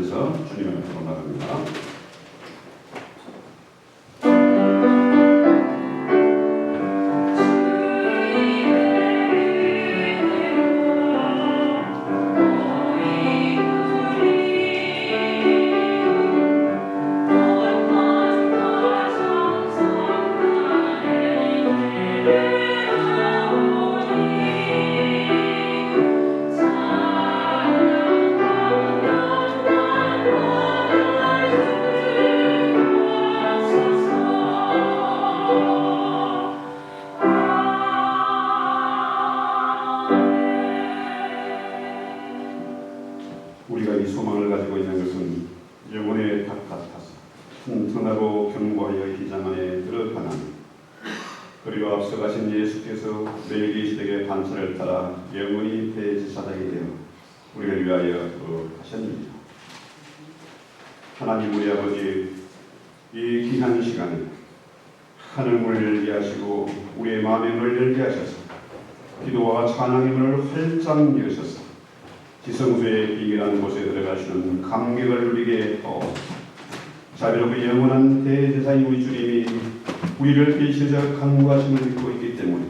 기도하면서 주님 앞으로 나갑니다. 우리가 이 소망을 가지고 있는 것은 영혼의 닭 같아서 튼튼하고 견고하여 기장 안에 들어가는, 그리고 앞서가신 예수께서 멜기시덱의 반차를 따라 영원히 대제사장이 되어 우리를 위하여 하셨느니라. 하나님 우리 아버지, 이 귀한 시간에 하늘 문을 열게 하시고 우리의 마음의 문을 열게 하셔서 기도와 찬양의 문을 활짝 여셔서 지성소의 비밀한 곳에 들어가시는 감격을 누리게 하옵소서. 자비롭고 영원한 대제사인 우리 주님이 우리를 대신해서 간구하심을 믿고 있기 때문에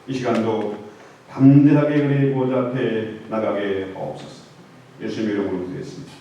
이 시간도 담대하게 은혜의 보좌 앞에 나가게 하옵소서. 예수님의 이름으로 기도했습니다.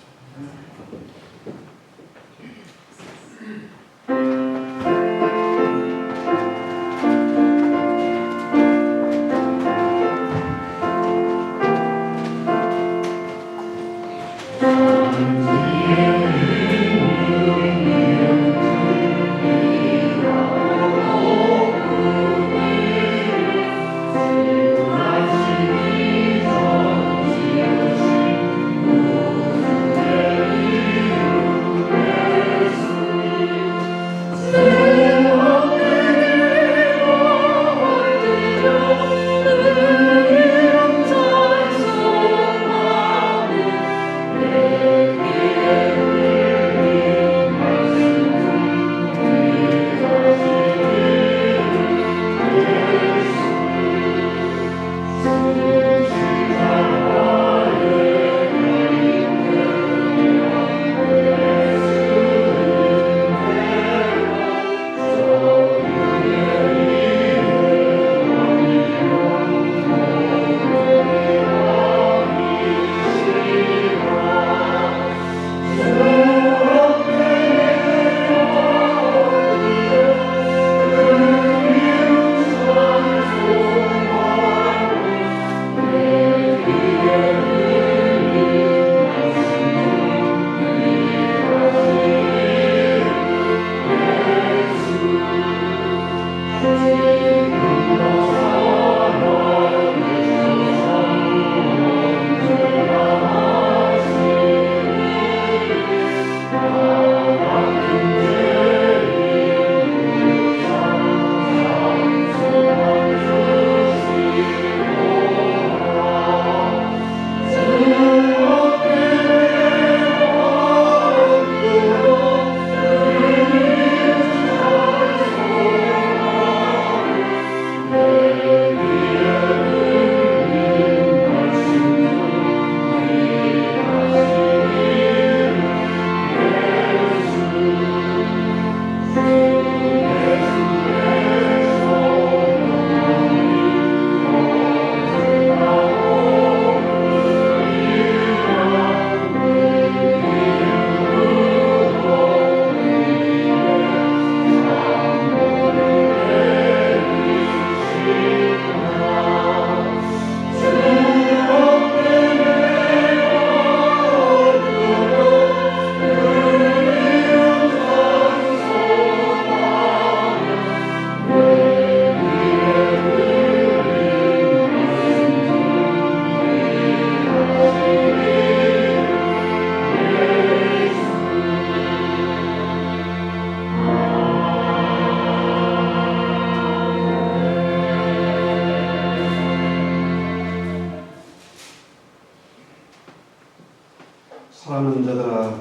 사랑하는 자들아,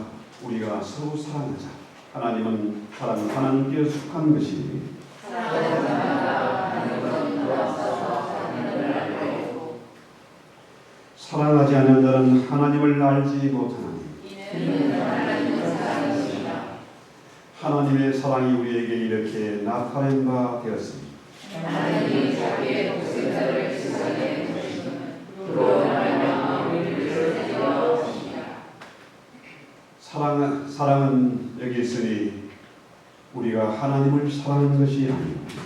우리가 서로 사랑하자. 하나님은 사랑은 하나님께 속한 것이 사랑하지 않는 자는 하나님을 알지 못하나니 하나님의 사랑이 우리에게 이렇게 나타낸 바 되었습니다. 하나님이 자기의 독생자를 세상에 보내심은 그로 말미암아 우리를 살려 주시니라. 사랑은 여기 있으니 우리가 하나님을 사랑하는 것이 아닙니다.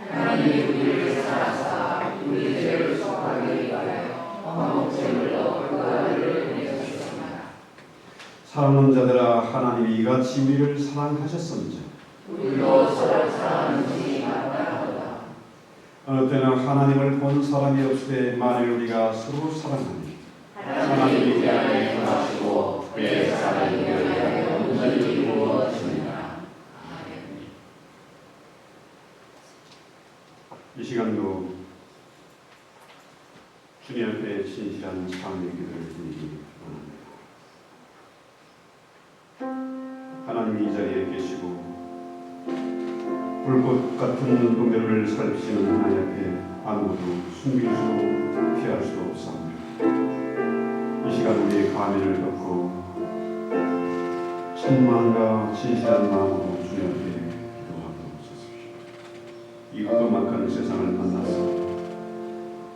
하나님이 우리를 사랑하사 우리 죄를 속하기 위하여 화목제물로 그 아들을 보내주셨습니다. 사랑하는 자들아, 하나님이 이같이 우리를 사랑하셨습니다. 우리도 서로 사랑하는지 마땅하도다. 어느 때는 하나님을 본 사람이 없으되 만일 우리가 서로 사랑하니 하나님이 우리 안에 거하시고 그의 사랑이 우리 안에 온전히 이루어지니라. 이 시간도 주님 앞에 진실한 찬양의 기도를 드리기 원합니다. 하나님이 이 자리에 계시고 불꽃 같은 눈동자를 살피시는 하나님 앞에 아무도 숨길 수도 피할 수도 없사옵니다. 이 시간 우리의 가면을 덮고 천만과 진실한 마음으로 주님 앞에 이 험악한 세상을 만나서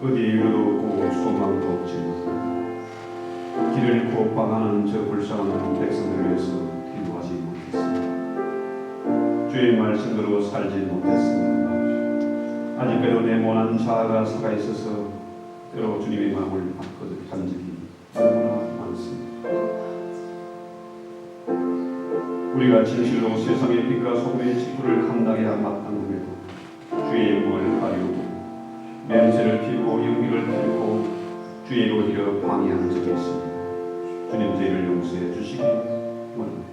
어디에 이유도 없고 소망도 없지만 길을 잃고 방황하는 저 불쌍한 백성들을 위해서 기도하지 못했습니다. 주의 말씀대로 살지 못했습니다. 아직까지도 내 모난 자아가 살아있어서 때로 주님의 마음을 바꿔한 적이 너무나 많습니다. 우리가 진실로 세상의 빛과 소금의 직분을 감당해야 마땅함에도 주의 영광을 가리우고 냄새를 피우고 연기를 피우고 주의 로히려 방해하는 적이 있습니다. 주님 죄를 용서해 주시기 원합니다.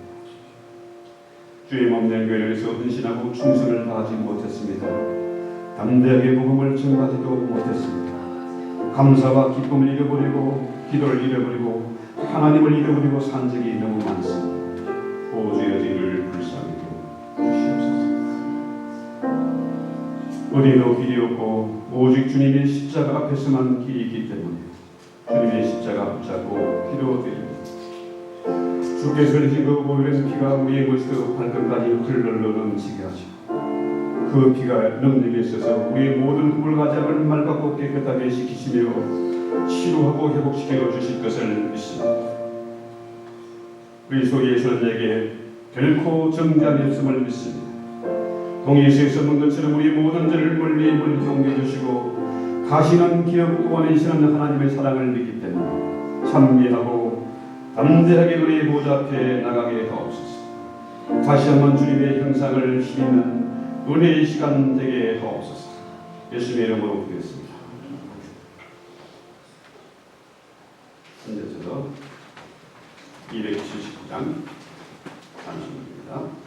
주의 몸된 교회를 위해서 헌신하고 충성을 다하지 못했습니다. 담대하게 복음을 전하지도 못했습니다. 감사와 기쁨을 잃어버리고 기도를 잃어버리고 하나님을 잃어버리고 산 적이 너무 많습니다. 오주여 저희를 불쌍히 주시옵소서. 어디도 길이 없고 오직 주님의 십자가 앞에서만 길이 있기 때문에 주님의 십자가 붙잡고 기도드립니다. 주께서 흘리신 그 오랜 피가 우리의 머리부터 발끝까지 흘러 넘치게 하시고 그 피가 능력에 있어서 우리의 모든 흙물가작을 맑고 깨끗하게 시키시며 치료하고 회복시켜 주실 것을 믿습니다. 그리스도 예수님에게 결코 정죄함이 없음을 믿습니다. 동일시에서 본 것처럼 우리 모든 죄를 멀리 옮겨주시고 가시는 기업 구원이시는 하나님의 사랑을 믿기 때문에 찬미하고 담대하게 그의 보좌 앞에 나가게 하옵소서. 다시 한번 주님의 형상을 힘입는 은혜의 시간 되게 하옵소서. 예수님의 이름으로 기도했습니다. 현재서 279장 단순입니다.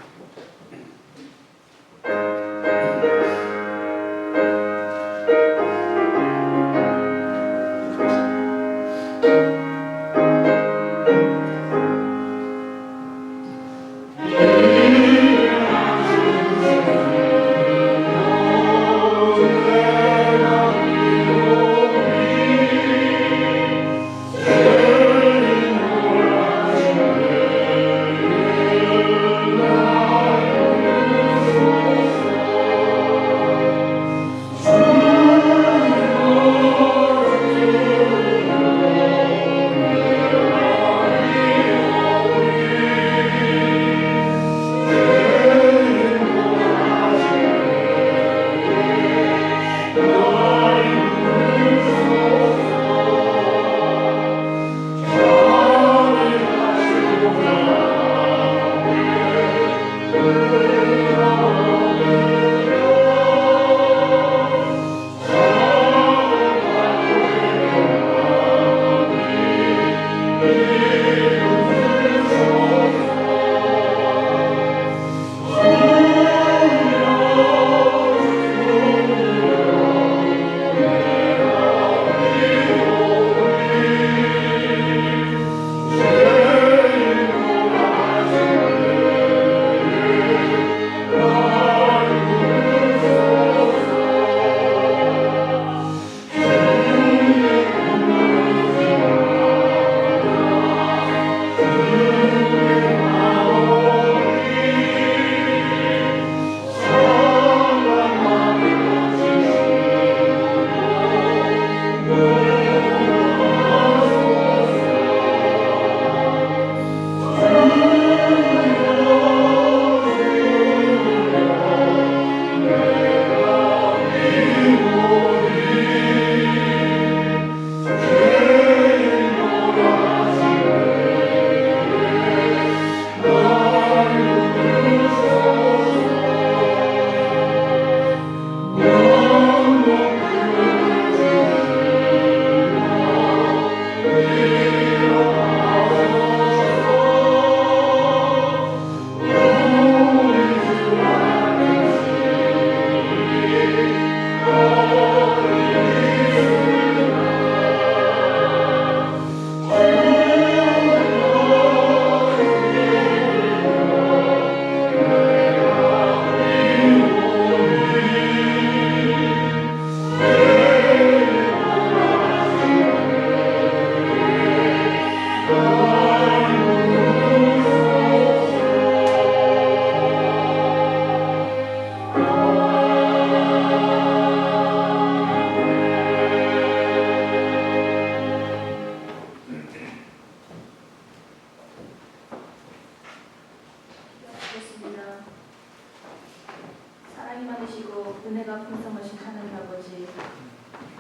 은혜가 풍성하신 하나님 아버지,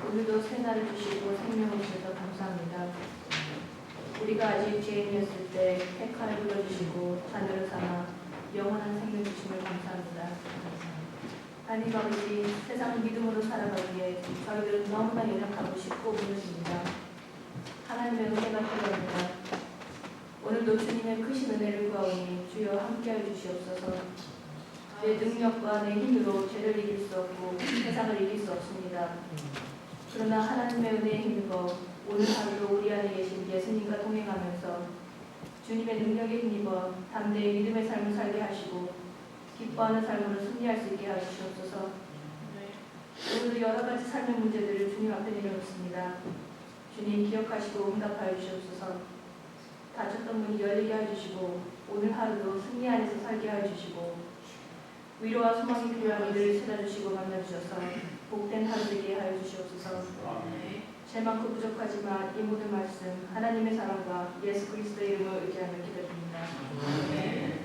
오늘도 새날을 주시고 생명을 주셔서 감사합니다. 우리가 아직 죄인이었을 때 택하여 불러주시고 자녀를 삼아 영원한 생명 주심을 감사합니다. 하나님 아버지, 세상을 믿음으로 살아가기에 저희들은 너무나 연약하고 쉽고 무너집니다. 하나님의 은혜가 필요합니다. 오늘도 주님의 크신 은혜를 구하오니 주여 함께하여 주시옵소서. 내 능력과 내 힘으로 죄를 이길 수 없고 세상을 이길 수 없습니다. 그러나 하나님의 은혜에 힘입어 오늘 하루도 우리 안에 계신 예수님과 동행하면서 주님의 능력에 힘입어 담대히 믿음의 삶을 살게 하시고 기뻐하는 삶으로 승리할 수 있게 하시옵소서. 오늘도 여러 가지 삶의 문제들을 주님 앞에 내려놓습니다. 주님 기억하시고 응답하여 주시옵소서. 닫혔던 문이 열리게 해주시고 오늘 하루도 승리 안에서 살게 해주시고 위로와 소망이 필요한 이들을 찾아주시고 만나주셔서 복된 하루 되게 하여 주시옵소서. 제 만큼 부족하지만 이 모든 말씀 하나님의 사랑과 예수 그리스도의 이름을 의지하며 기도드립니다. 아멘.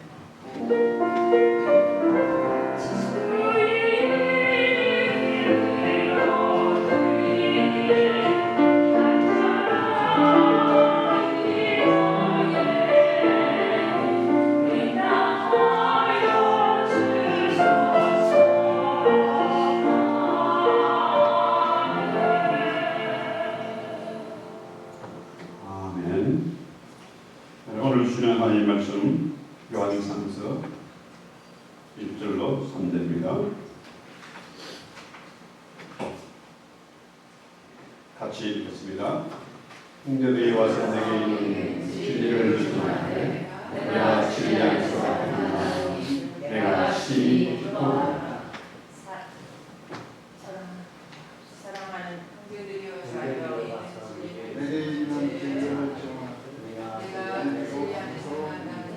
오늘 주시는 하나님 말씀 요한상서 1절로 3절입니다. 같이 읽겠습니다. 형제들이 와서 내게 이르는 진리를 주문하되 내가 진리 안에서 행하나니 내가 심히 기뻐하노라. 사랑하는 형제들이여 자여 내게 이르는 진리를 내가 진리 안에서 행하나니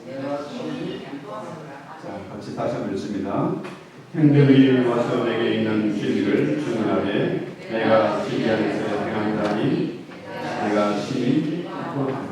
내가 심히 기뻐하노라. 자, 같이 다시 한번 읽습니다. 형제들이 와서 내게 있는 진리를 주문하되 내가 진리 안에서 행한다니 내가 심히 기뻐하노라.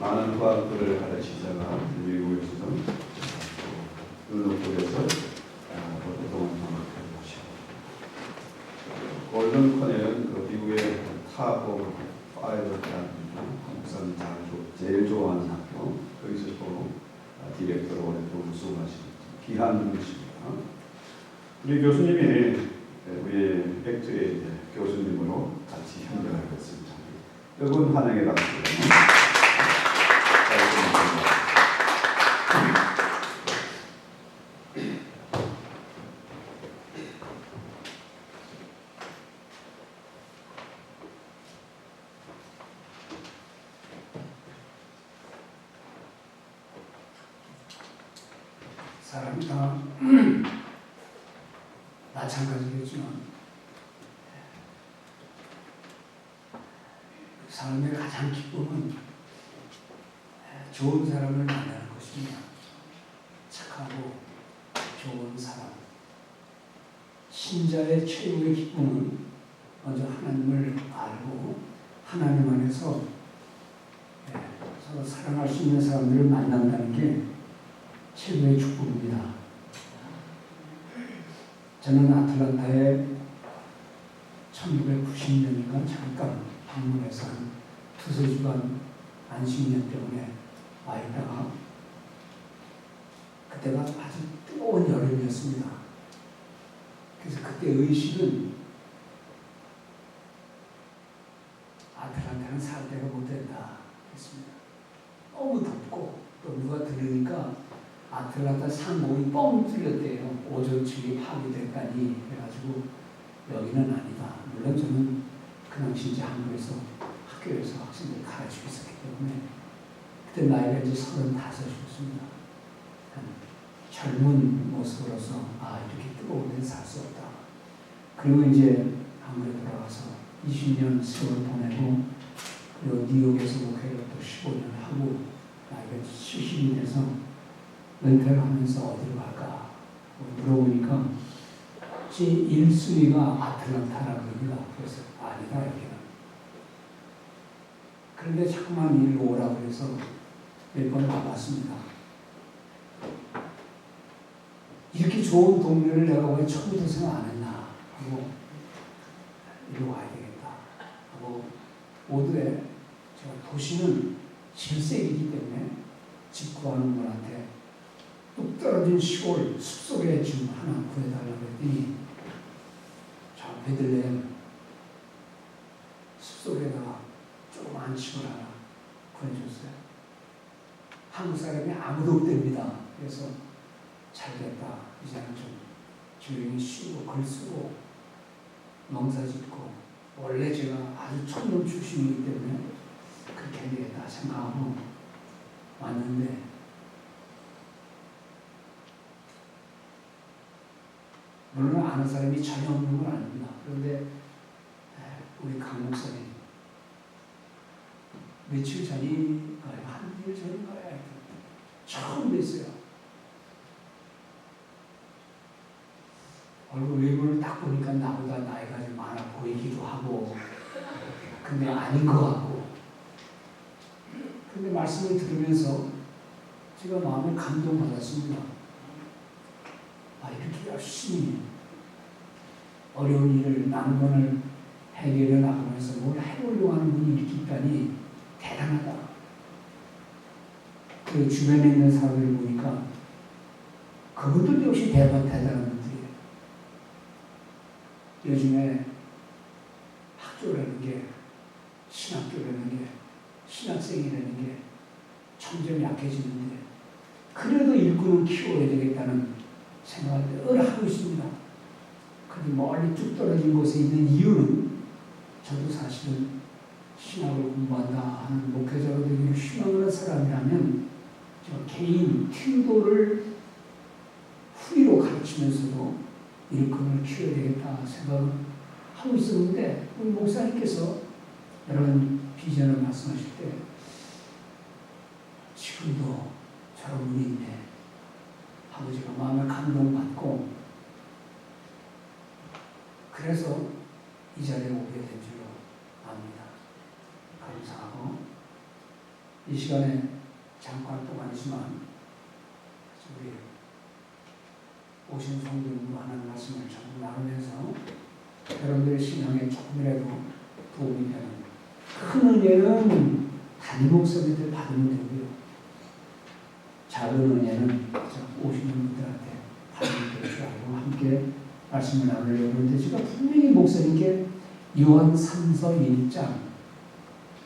많은 과학들을 가르치다가 미국에서 눈높이에서 오랫동안 방학해 보시고 골든 커넬은 그 미국의 탑 오브 파이브 대학입니다. 한국 사람이 제일 좋아하는 학교. 거기서 또 디렉터로 오랫동안 수고하신 귀한 분이십니다. 우리 교수님이 우리 팩트의 교수님으로 같이 현장하겠습니다. 여러분 환영해 박수. 사람이 다 마찬가지겠지만 삶의 가장 기쁨은 좋은 사람을 만나는 것입니다. 착하고 좋은 사람. 신자의 최고의 기쁨은 먼저 하나님을 알고 하나님 안에서 서로 사랑할 수 있는 사람들을 만난다는 게 최고의 축복입니다. 저는 아틀란타에 1990년인가 잠깐 방문해서 한 두세 주간 안식년 때문에 와 있다가 그때가 아주 뜨거운 여름이었습니다. 그래서 그때 의식은 아틀란타는 살 데가 못 된다 했습니다. 너무 덥고 또 누가 들으니까 아틀란타 상공이 뻥 뚫렸대요. 오존층이 파괴됐다니. 그래가지고 여기는 아니다. 물론 저는 그 당시 이제 한국에서 학교에서 학생들 가르치고 있었기 때문에 그때 나이가 이제 35이었습니다. 젊은 모습으로서 이렇게 뜨거운 데서 살 수 없다. 그리고 이제 한국에 돌아가서 20년 세월을 보내고 그리고 뉴욕에서 목회를 또 15년 하고 나이가 70이 돼서 은퇴를 하면서 어디로 갈까 물어보니까 제 1순위가 아틀란타라고 합니다. 그래서 아니다 여기는. 그런데 자꾸만 일로 오라고 해서 몇 번 와봤습니다. 이렇게 좋은 동네를 내가 왜 처음부터 생각 안 했나 하고 이리로 와야 되겠다 하고 모두에 제가 도시는 질색이기 때문에 집 구하는 분한테 뚝 떨어진 시골 숲속에 집 하나 구해달라고 했더니 저 베들레헴 숲속에다가 조그만 집을 하나 구해줬어요. 한국 사람이 아무도 없답니다. 그래서 잘됐다. 이제는 좀 조용히 쉬고 글 쓰고 농사 짓고 원래 제가 아주 촌놈 출신이기 때문에 그렇게 해야 되겠다 생각하고 왔는데 물론 아는 사람이 전혀 없는 건 아닙니다. 그런데 우리 강 목사님 며칠 전인가요? 한일 전인가요? 처음 뵀어요. 얼굴 외모를 딱 보니까 나보다 나이가 좀 많아 보이기도 하고 근데 아닌 것 같고 근데 말씀을 들으면서 제가 마음을 감동받았습니다. 이렇게 열심히 어려운 일을 난관을 해결해 나가면서 뭘 해보려고 하는 분이 이렇게 있다니 대단하다. 그 주변에 있는 사람들을 보니까 그분들 역시 대단한 분들이에요. 요즘에 학교라는 게 신학교라는 게 신학생이라는 게 점점 약해지는데 그래도 일꾼은 키워야 되겠다는 생각을 늘 하고 있습니다. 그런데 멀리 쭉 떨어진 곳에 있는 이유는 저도 사실은 신학을 공부한다 하는 목회자가 되기를 희망하는 사람이라면 저 개인 튜도를 후리로 가르치면서도 일꾼을 키워야 되겠다 생각을 하고 있었는데 우리 목사님께서 여러분 비전을 말씀하실 때 지금도 저런 분이 있네 하고 제가 마음을 감동받고 그래서 이 자리에 오게 된 줄로 압니다. 감사하고 이 이 시간에 잠깐 동안이지만 우리 오신 성도님과 하나님 말씀을 전부 나누면서 여러분들의 신앙에 조금이라도 도움이 되는 큰 은혜는 담임 목사님들 받으면 되고요. 작은 은혜는 오시는 분들한테 받으면 될 줄 알고 함께 말씀을 나누려고 하는데 제가 분명히 목사님께 요한 3서 1장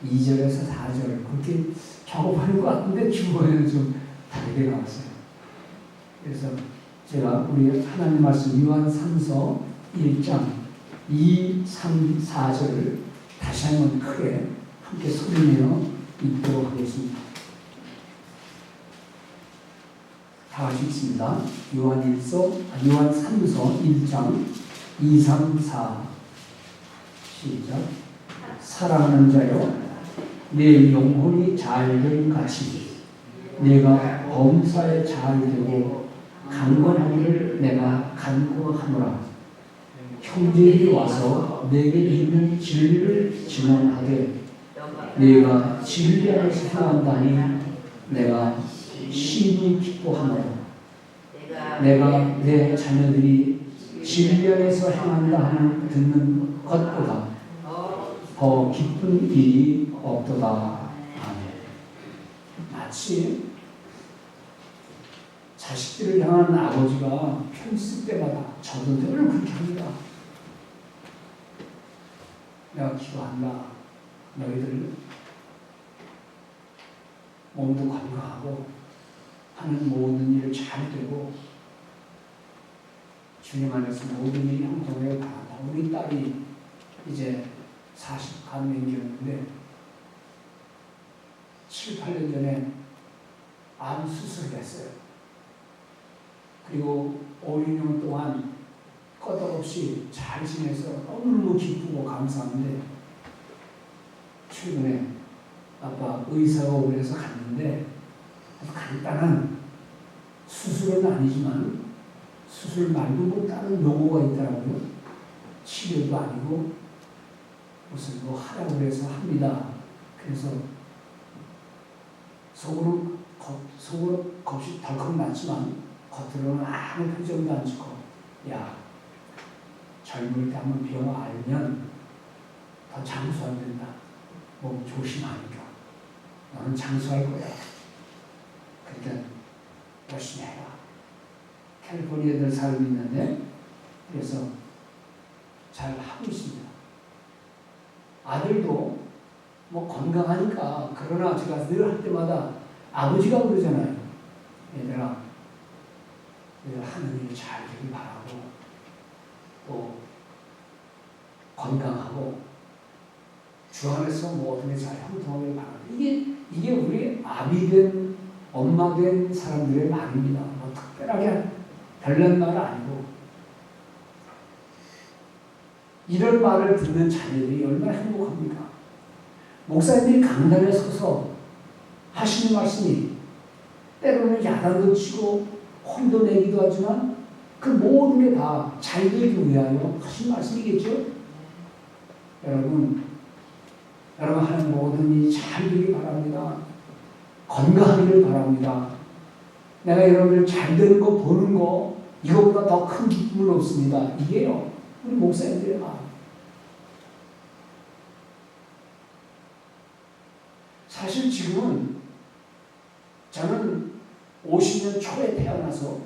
2절에서 4절 그렇게 작업하는 것 같은데 주어에는 좀 다르게 나왔어요. 그래서 제가 우리 하나님 말씀 요한 3서 1장 2, 3, 4절을 다시 한번 크게 함께 소리내어 읽도록 하겠습니다. 다 같이 읽습니다. 요한 3서 1장 2, 3, 4 시작. 사랑하는 자여 내 영혼이 잘된 같이 내가 범사에 잘되고 강건하기를 내가 간구하노라. 형제들이 와서 내게 있는 진리를 증언하되 내가 진리 안에서 행한다니 내가 심히 기뻐하노라. 내가 내 자녀들이 진리 안에서 행한다 하는 듣는 것보다 더 기쁜 일이 없도다. 아멘. 마치 자식들을 향한 아버지가 편 쓸 때마다 저도 늘 그렇게 합니다. 내가 기도한다. 너희들 몸도 건강하고 하는 모든 일을 잘 되고 주님 안에서 모든 일이 형통하게 바란다. 우리 딸이 이제 40 간명기였는데 7, 8년 전에 암 수술을 했어요. 그리고 5, 6년 동안 끄떡없이 잘 지내서 너무너무 기쁘고 감사한데 최근에 아빠 의사가 오고 그래서 갔는데 아주 간단한 수술은 아니지만 수술 말고 뭐 다른 용어가 있더라고요. 치료도 아니고 무슨 뭐 하라고 그래서 합니다. 그래서 속으로 겁이 덜컥 났지만 겉으로는 아무 표정도 안 짓고 야 젊을 때 한번 병 알면 더 장수 안 된다. 몸 조심하니까 너는 장수할 거야. 그러니까 열심히 해라. 캘리포니아에 늘 살고 있는데 그래서 잘 하고 있습니다. 아들도 뭐 건강하니까 그러나 제가 늘 할 때마다 아버지가 그러잖아요. 얘들아 하는 일 잘 되길 바라고 또 건강하고 주 안에서 모든 게 잘 형통하길 바라고 이게 우리 아비 된 엄마 된 사람들의 말입니다. 뭐 특별하게 별난 말 아니고 이런 말을 듣는 자녀들이 얼마나 행복합니까? 목사님들이 강단에 서서 하시는 말씀이 때로는 야단도 치고 혼도 내기도 하지만 그 모든 게 다 잘 되기 위하여 하신 말씀이겠죠? 여러분 하는 모든 일이 잘 되길 바랍니다. 건강하기를 바랍니다. 내가 여러분들 잘 되는 거 보는 거 이거보다 더 큰 기쁨은 없습니다. 이게요 우리 목사님들의 마음. 사실 지금은 저는 50년 초에 태어나서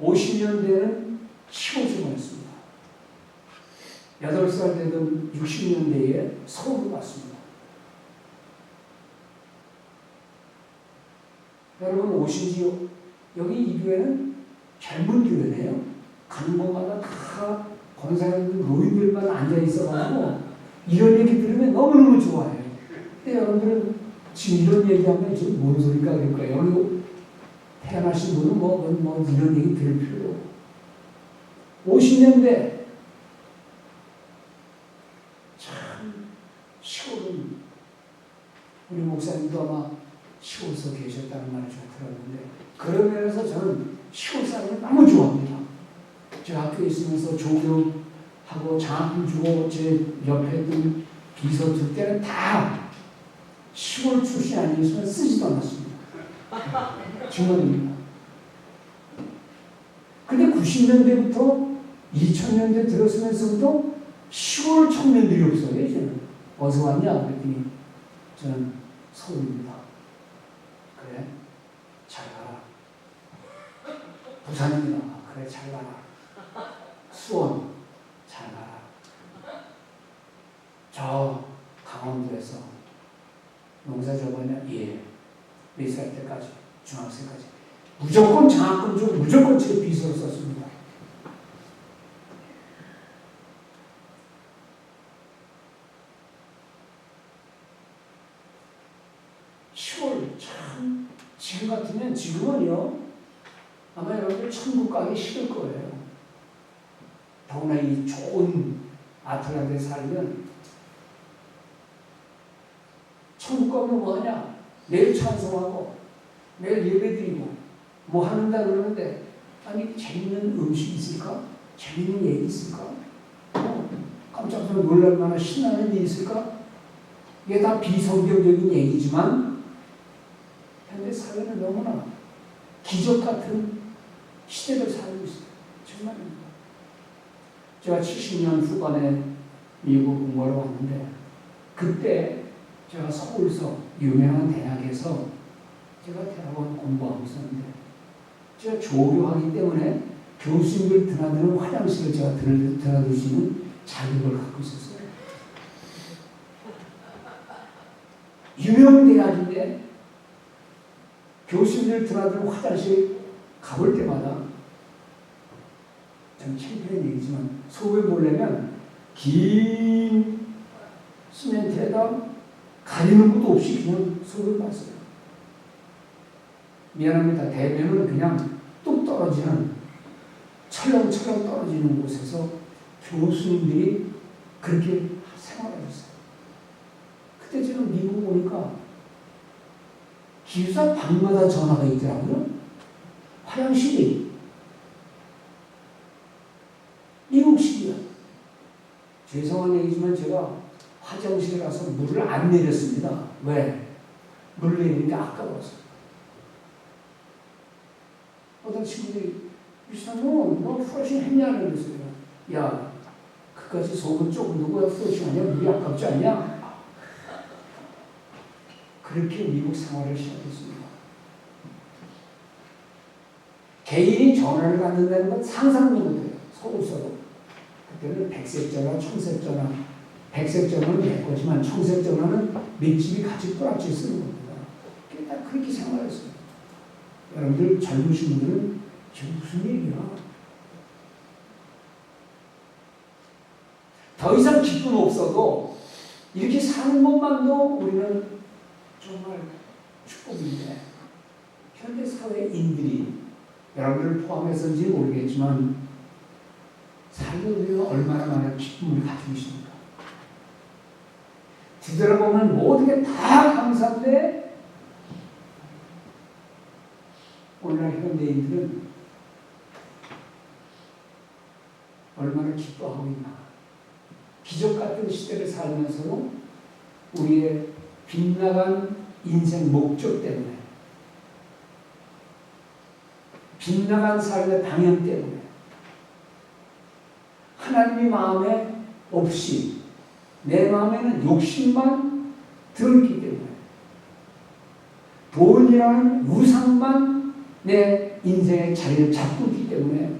50년 되는 15주년이었습니다. 8살 되던 60년대에 서울을 갔습니다. 여러분 오신지요? 여기 이 교회는 젊은 교회네요. 가는 곳마다 다 권사님들 노인들만 앉아있어가지고 이런 얘기 들으면 너무너무 좋아해요. 근데 여러분들은 지금 이런 얘기하면 지금 뭔 소리가 그럴 거예요. 여기 태어나신 분은 뭐 이런 얘기 들을 필요 없고 50년대 참 시골은 우리 목사님도 아마 시골서 계셨다는 말을 제가 들었는데 그런 면에서 저는 시골 사람을 너무 좋아합니다. 제가 학교에 있으면서 조교하고 장학금 주고 제 옆에 있던 비서 줄 때는 다 시골 출신이 아니었으면 쓰지도 않았습니다. 증언입니다. 근데 90년대부터 2000년대 들어서면서부터 시골 청년들이 없어요. 이제는 어디서 왔냐 그랬더니 저는 서울입니다. 그래? 잘 가라. 부산입니다. 그래 잘 가라. 수원 잘 가라. 저 강원도에서 농사 져봤냐? 예. 몇 살 때까지? 중학생까지. 무조건 장학금 주고 무조건 제 비서를 썼습니다. 시골 참 지금 같으면 지금은요 아마 여러분들 천국 가기 싫을 거예요. 더구나 이 좋은 아틀란타에 살면 천국 가면 뭐하냐? 매일 찬송하고 매일 예배드리고 뭐 하는다 그러는데 아니 재밌는 음식 있을까? 재밌는 얘기 있을까? 깜짝 놀랄 만한 신나는 일 있을까? 이게 다 비성경적인 얘기지만 현대 사회는 너무나 기적 같은 시대를 살고 있어요. 정말입니다. 제가 70년 후반에 미국 공부하러 왔는데 그때 제가 서울서 유명한 대학에서 제가 대학원 공부하고 있었는데 제가 조교하기 때문에 교수님들 드나드는 화장실을 제가 드나들 수 있는 자격을 갖고 있었어요. 유명 대학인데 교수님들 드나드는 화장실 가볼 때마다 좀 창피한 얘기지만 속을 보려면 긴 시멘트에다 가리는 것도 없이 그냥 속을 봤어요. 미안합니다. 대면은 그냥 뚝 떨어지는 철렁철렁 떨어지는 곳에서 교수님들이 그렇게 생활하셨어요. 그때 제가 미국 오니까 기숙사 방마다 전화가 있더라고요. 화장실이 미국식이야. 죄송한 얘기지만 제가 화장실에 가서 물을 안 내렸습니다. 왜? 물 내리는 게 아까워서. 어떤 친구들이 너 프로싱 했냐고 그랬어요. 야, 그까지 속은 조금 누구야 프로싱 하냐? 물이 아깝지 않냐? 그렇게 미국 생활을 시작했습니다. 개인이 전화를 받는다는 건 상상도 못해요. 서울서도. 그때는 백색 전화, 청색 전화. 백색 전화는 내 거지만 청색 전화는 몇 집이 같이 꼬락지 쓰는 겁니다. 딱 그렇게 생활했어요. 여러분들 젊으신 분들은 지금 무슨 얘기야? 더 이상 기쁨 없어도 이렇게 사는 것만도 우리는 정말 축복인데 현대 사회인들이 여러분들을 포함해서인지 모르겠지만 살고 우리는 얼마나 많은 기쁨을 가지고 있습니까? 뒤돌아보면 모든 게 다 감사한데 오늘날 현대인들은 얼마나 기뻐하고 있나. 기적 같은 시대를 살면서도 우리의 빗나간 인생 목적 때문에 빗나간 삶의 방향 때문에 하나님의 마음에 없이 내 마음에는 욕심만 들었기 때문에 돈이라는 우상만 내 인생의 자리를 잡고 있기 때문에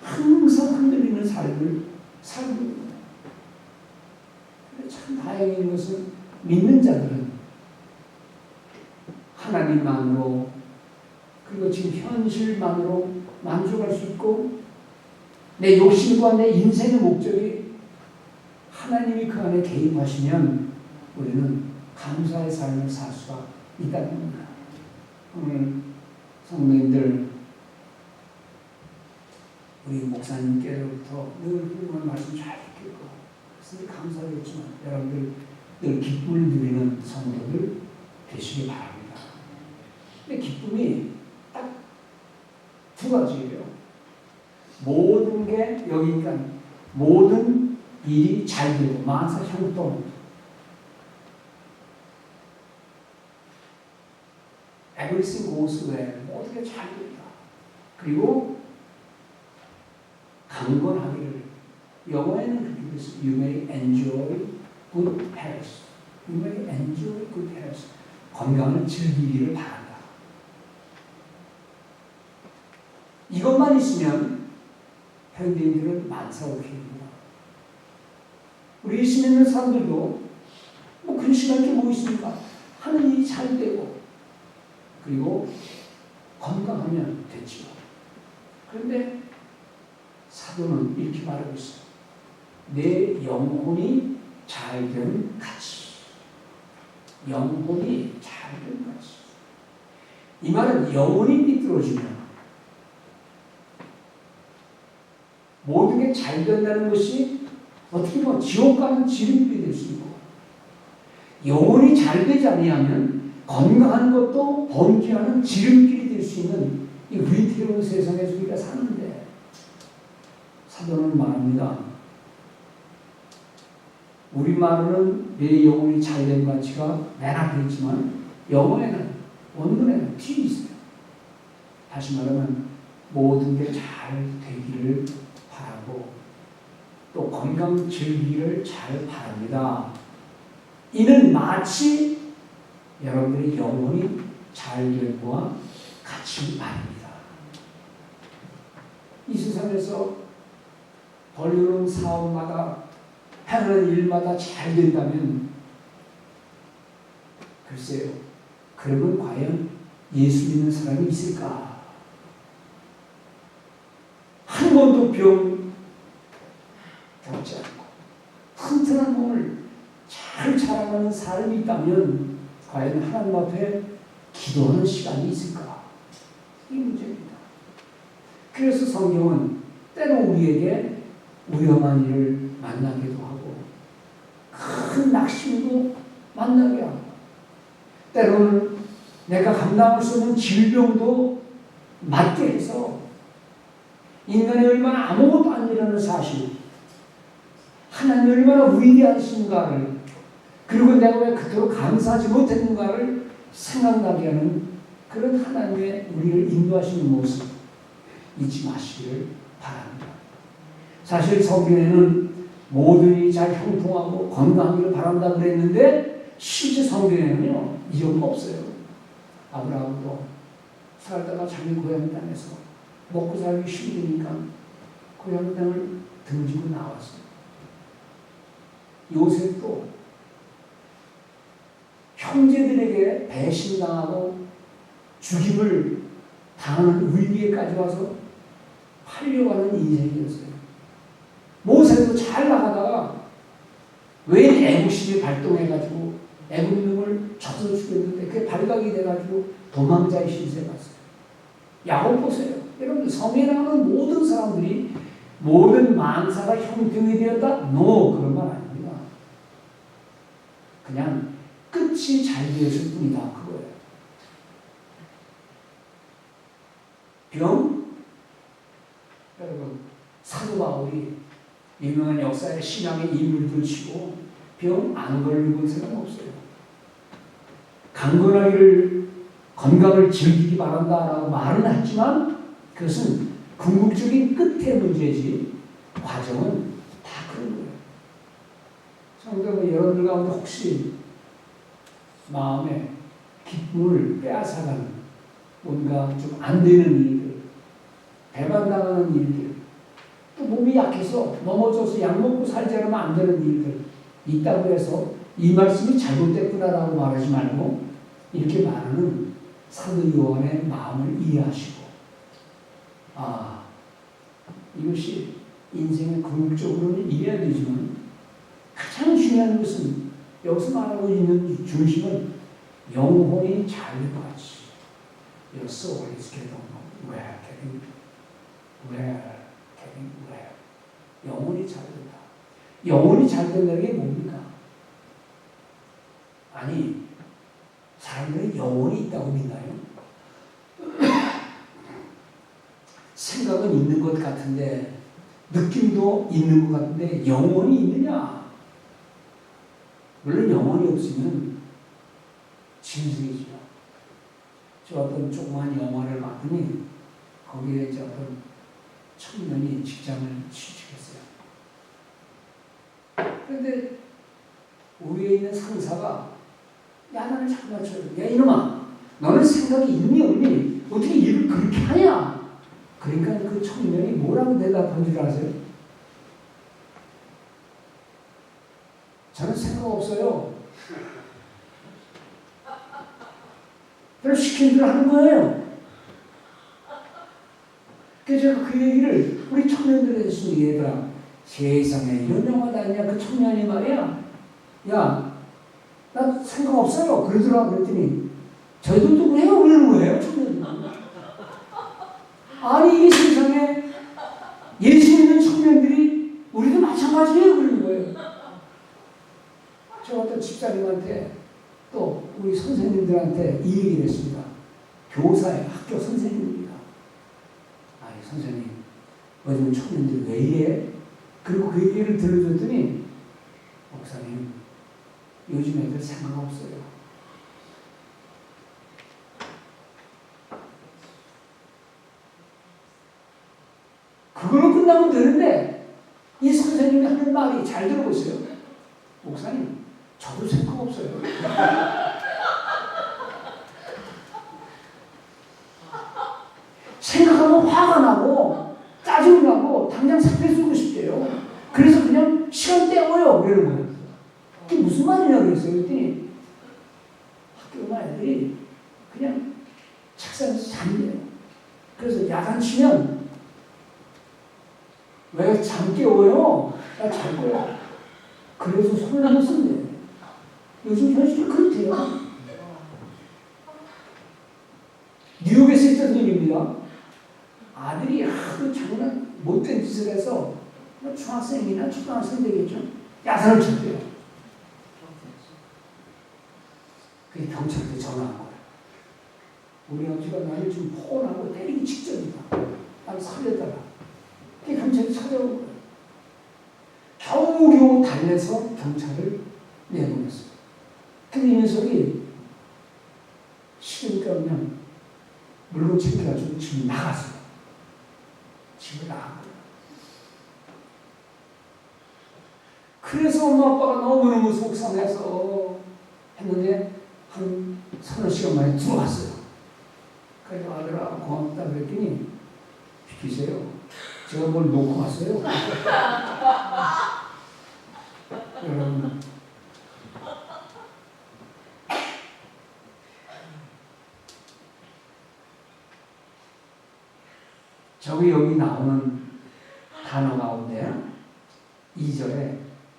항상 흔들리는 삶을 살고 있습니다. 참 다행인 것은 믿는 자들은 하나님만으로 그리고 지금 현실만으로 만족할 수 있고 내 욕심과 내 인생의 목적이 하나님이 그 안에 개입하시면 우리는 감사의 삶을 살 수가 있다는 겁니다. 오늘 성도님들 우리 목사님께로부터 늘 훌륭한 말씀 잘 듣고 그래서 감사하겠지만 여러분들 늘 기쁨을 누리는 성도들 되시기 바랍니다. 근데 기쁨이 딱 두 가지예요. 모든 게 여기니까 모든 일이 잘 되고 만사 형통 everything goes well. 모든 게 잘 된다. 그리고 강건하기를. 영어에는 그렇게 돼서 You may enjoy good health. You may enjoy good health. 건강을 즐기기를 바란다. 이것만 있으면 현대인들은 만사오케입니다. 우리 예수 믿는 사람들도 뭐 근심할 게 뭐 있습니까? 하는 일이 잘 되고 그리고 건강하면 됐죠. 그런데 사도는 이렇게 말하고 있어요. 내 영혼이 잘된 가치. 영혼이 잘된 가치. 이 말은 영혼이 삐뚤어지면 모든 게 잘 된다는 것이 어떻게 보면 지옥 가는 지름길이 될 수 있고 영혼이 잘 되지 아니하면 건강한 것도 범죄하는 지름길이 될 수 있는 이 위태로운 세상에서 우리가 사는데 사도는 말합니다. 우리말로는 내 영혼이 잘된 가치가 맨 앞에 있지만 영어에는 원문에는 뒤에 있어요. 다시 말하면 모든 게 잘 되기를 바라고 또 건강 즐기기를 잘 바랍니다. 이는 마치 여러분들의 영혼이 잘 될 것과 같이 말입니다. 이 세상에서 벌려놓은 사업마다 하는 일마다 잘 된다면 글쎄요. 그러면 과연 예수 믿는 사람이 있을까? 한 번도 병 겪지 않고 튼튼한 몸을 잘 자라가는 사람이 있다면 과연 하나님 앞에 기도하는 시간이 있을까? 이 문제입니다. 그래서 성경은 때로 우리에게 위험한 일을 만나기도 하고 큰 낙심도 만나게 하고 때로는 내가 감당할 수 없는 질병도 맞게 해서 인간이 얼마나 아무것도 아니라는 사실 하나님이 얼마나 위대하신가를 그리고 내가 왜 그토록 감사하지 못했는가를 생각나게 하는 그런 하나님의 우리를 인도하시는 모습 잊지 마시기를 바랍니다. 사실 성경에는 모든 일이 잘 형통하고 건강하기를 바란다 그랬는데 실제 성경에는요 이 정도 없어요. 아브라함도 살다가 자기 고향 땅에서 먹고 살기 힘드니까 고향 땅을 등지고 나왔어요. 요셉도 형제들에게 배신당하고 죽임을 당하는 위기에까지 와서 팔려가는 인생이었어요. 모세도 잘 나가다가 왜 애국심이 발동해가지고 애국민을 쳐서 죽였는데 그게 발각이 돼가지고 도망자의 신세에 갔어요. 야곱 보세요. 여러분 성에 나오는 모든 사람들이 모든 만사가 형통이 되었다? 그런 말 아닙니다. 그냥 끝이 잘 되었을 뿐이다. 그거예요. 병? 여러분 사도 바울이 유명한 역사의 신앙의 인물들 치고 병 안 걸리고 사람 없어요. 강건하기를 건강을 즐기기 바란다라고 말은 했지만 그것은 궁극적인 끝의 문제지 과정은 다 그런 거예요. 성도는 여러분들 가운데 혹시 마음에 기쁨을 빼앗아가는 뭔가 좀 안 되는 일들, 배반당하는 일들, 또 몸이 약해서 넘어져서 약 먹고 살지 않으면 안 되는 일들 있다고 해서 이 말씀이 잘못됐구나라고 말하지 말고 이렇게 말하는 사도 요한의 마음을 이해하시고 이것이 인생의 궁극적으로는 이해해야 되지만 가장 중요한 것은 여기서 말하고 있는 중심은 영혼이 잘 되어가지 Your soul is getting well. 영혼이 잘 된다. 영혼이 잘 된다는 게 뭡니까? 아니 사람들은 영혼이 있다고 믿나요? 생각은 있는 것 같은데 느낌도 있는 것 같은데 영혼이 있느냐? 물론 영혼이 없으면 짐승이죠. 저 어떤 조그만 영화를 봤더니 거기에 이제 어떤 청년이 직장을 취직했어요. 그런데 위에 있는 상사가 야단을 잘 맞춰요. 야 이놈아, 너는 생각이 있니 없니? 어떻게 일을 그렇게 하냐? 그러니까 그 청년이 뭐라고 대답한 줄 아세요? 저는 생각 없어요. 그래서 시킨 대로 하는 거예요. 그래서 제가 그 얘기를 우리 청년들에 했으니 얘들아, 세상에 이런 영화도 아니냐. 그 청년이 말이야, 야 나 생각 없어요 그러더라. 그랬더니 저희들도 그래요 그러는 거예요. 청년들. 아니 이 세상에 예수 믿는 청년들이 우리도 마찬가지예요 그러는 거예요. 저 어떤 집사님한테 또 우리 선생님들한테 이 얘기를 했습니다. 교사의 학교 선생님입니다. 아니 선생님 요즘 청년들 왜 이래? 그리고 그 얘기를 들려줬더니 목사님 요즘 애들 생각 없어요. 그걸로 끝나면 되는데 이 선생님이 하는 말이 잘 들어보세요. 목사님 저도 생각 없어요. 생각하면 화가 나고 짜증나고 당장 사표 쓰고 싶대요. 그래서 그냥 시간 때워요 그러는 거예요. 그게 무슨 말이냐 그랬어요. 그랬더니 학교 애들이 그냥 책상에서 잠이에요. 그래서 야단 치면 왜 잠 깨워요? 나 잘 거야. 그래서 혼란을 쓴대. 요즘 현실이 그렇대요. 뉴욕에서 있던 일입니다. 아들이 하도 장난 못된 짓을 해서 중학생이나 초등학생 되겠죠. 야단을 쳤대요. 그게 경찰한테 전화한 거예요. 우리 아버지가 나를 지금 포원하고 때리기 직전이다. 나를 살려달라. 그게 경찰이 찾아온 거예요. 겨우겨우 달래서 경찰을 내보냈어요. 근데 이 녀석이 싫으니까 그냥 물론 챙겨가지고 집을 나갔어요. 집을 나간 거예요. 그래서 엄마 아빠가 너무너무 속상해서 했는데 한 서너 시간 만에 들어왔어요. 그래서 아들아 고맙다 그랬더니 비키세요. 제가 뭘 놓고 왔어요. 여러분 여기 나오는 단어 가운데 2절에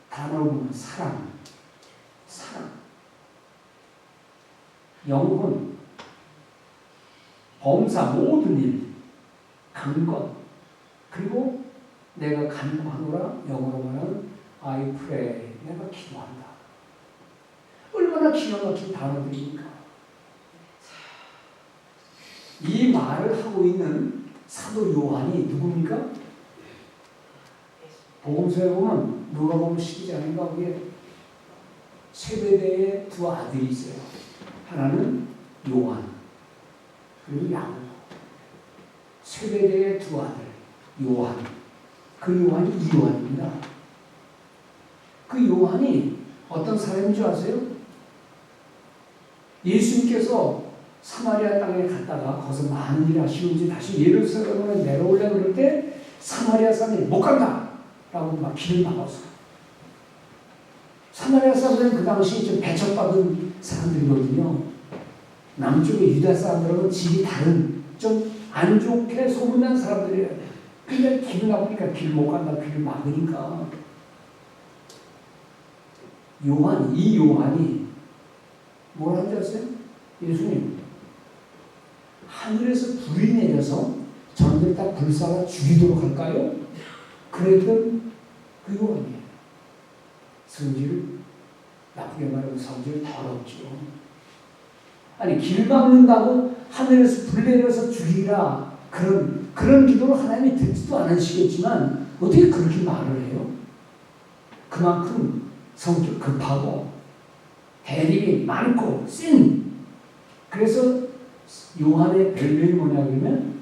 단어를 보면 사랑, 영혼, 범사, 모든 일, 강건, 그리고 내가 간구하노라, 영어로 말하는 I pray, 내가 기도한다. 얼마나 기가 막힌 단어들입니까? 이 말을 하고 있는 사도 요한이 누굽니까? 복음서에 보면 누가복음 12장인가 거기에 세베대의 두 아들이 있어요. 하나는 요한, 그리고 야고보. 세베대의 두 아들, 요한. 그 요한이 이요한입니다. 그 요한이 어떤 사람인 줄 아세요? 예수님께서 사마리아 땅에 갔다가 거기서 많은 일 하시는지 다시 예루살렘으로 내려오려고 그럴 때 사마리아 사람들이 못 간다! 라고 막 길을 막았어요. 사마리아 사람들은 그 당시 좀 배척받은 사람들이거든요. 남쪽의 유다 사람들하고 질이 다른 좀 안 좋게 소문난 사람들이에요. 근데 길을 막으니까 길 못 간다, 길을 막으니까. 이 요한이 뭘 하는지 아세요? 예수님, 하늘에서 불이 내려서 저들 다 불살라 죽이도록 할까요? 그랬던 그 요한이에요. 성질, 나쁘게 말하면 성질 더럽죠. 아니, 길 막는다고 하늘에서 불 내려서 죽이라 그런 기도를 하나님이 듣지도 않으시겠지만 어떻게 그렇게 말을 해요? 그만큼 성격 급하고 대립이 많고 센. 그래서 요한의 별명이 뭐냐면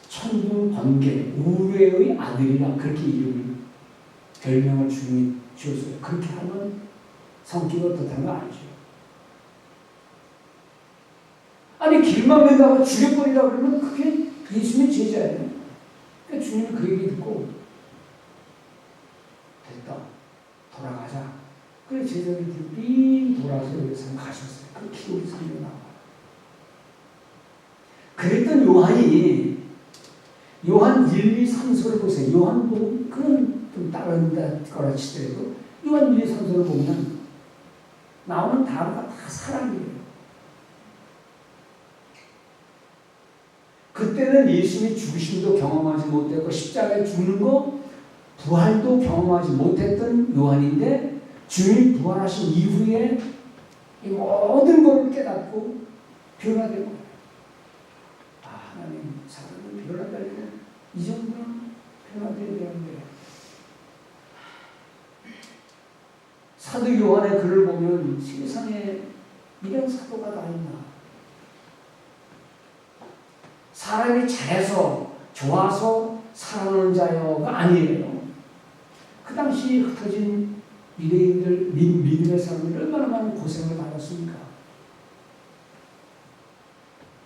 천군 번개 우레의 아들이라 그렇게 별명을 주님이 지었어요. 그렇게 하면 성격이 어떻다는 거 알죠. 아니 길만 맨다고 죽여버리라 그러면 그게 예수님의 제자예요. 그러니까 주님이 그 얘기 듣고 됐다 돌아가자. 그래서 제자들이 삥 돌아서 여기서 가셨어요. 그 기록이 성경에 나와요. 그랬던 요한이 요한 1, 2, 3서를 보세요. 요한복음 그건 좀 다른 거라 치더라도 요한 1, 2, 3서를 보면 나오는 단어가 다 사랑이에요. 그때는 예수님이 죽으심도 경험하지 못했고 십자가에 죽는 거 부활도 경험하지 못했던 요한인데 주님이 부활하신 이후에 이 모든 것을 깨닫고 변화된 거예요. 아, 하나님 사람은 변화되는 이 정도는 변화되어야 되는데 사도 요한의 글을 보면 세상에 이런 사도가 다 있나? 사람이 잘해서 좋아서 사랑하는 자여가 아니에요. 그 당시 흩어진 유대인들, 믿음의 사람들이 얼마나 많은 고생을 받았습니까?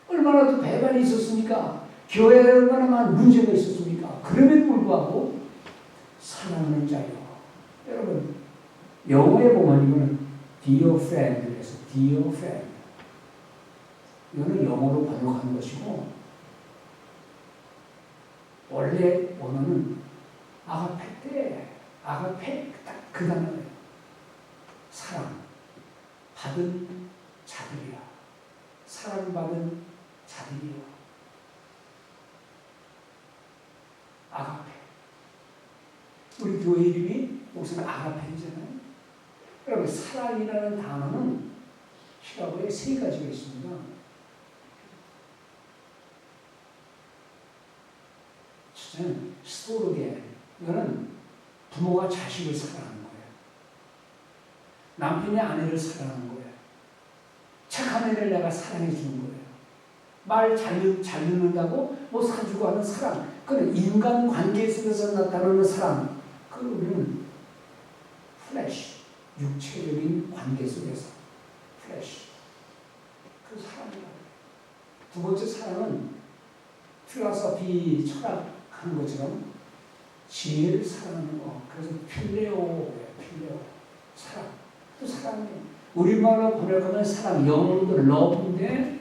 얼마나 또 배반이 있었습니까? 교회에 얼마나 많은 문제가 있었습니까? 그럼에도 불구하고 사랑하는 자여. 여러분 영어에 보면 이거는 dear friend 그래서 dear friend 이거는 영어로 번역한 것이고 원래 원어는 아가페 딱 그 단어예요. 사랑 받은 자들이야. 사랑받은 자들이야. 아가페. 우리 교회 이름이 목사님 아가페잖아요. 여러분 사랑이라는 단어는 히라보에 세 가지가 있습니다. 첫째는 스토르게. 이거는 부모가 자식을 사랑하는 거예요. 남편이 아내를 사랑하는 거예요. 착한 애를 내가 사랑해 주는 거예요. 말 잘 듣는다고 뭐 사주고 하는 사랑. 그건 인간 관계 속에서 나타나는 사랑. 그걸 우리는 플래시, 육체적인 관계 속에서 플래시. 그 사랑이라고. 두 번째 사랑은 필로소피 철학하는 것처럼 지혜를 사랑하는 거. 그래서 필레오. 사랑. 또 사랑이에요. 우리말로 번역하면 사랑, 영어로도 러브인데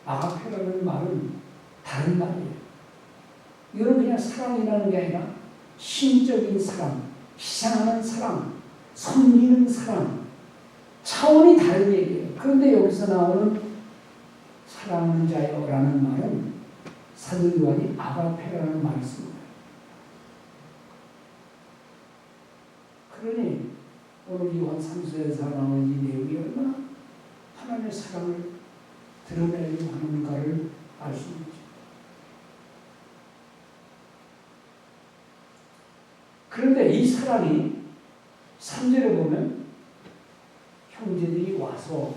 아가페라는 말은 다른 말이에요. 이건 그냥 사랑이라는 게 아니라 신적인 사랑, 희생하는 사랑, 섬기는 사랑, 차원이 다른 얘기예요. 그런데 여기서 나오는 사랑하는 자여라는 말은 사도 요한이 아가페라는 말을 씁니다. 그러니 오늘 요한 3서에서 나오는 이 내용이 얼마나 하나님의 사랑을 드러내려고 하는가를 알 수 있죠. 그런데 이 사랑이 3절에 보면 형제들이 와서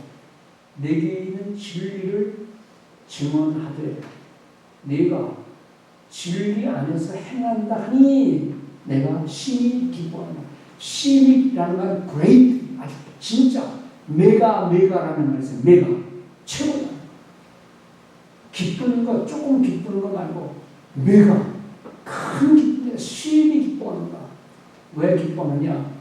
내게 있는 진리를 증언하되 내가 진리 안에서 행한다 하니 내가 심히 기뻐한다. 심히라는 건 great, 아주 진짜 메가라는 말이에요. 메가, 최고다. 기쁘는 거, 조금 기쁘는 거 말고 메가, 큰 기쁨이야. 심히 기뻐한다. 왜 기뻐하느냐?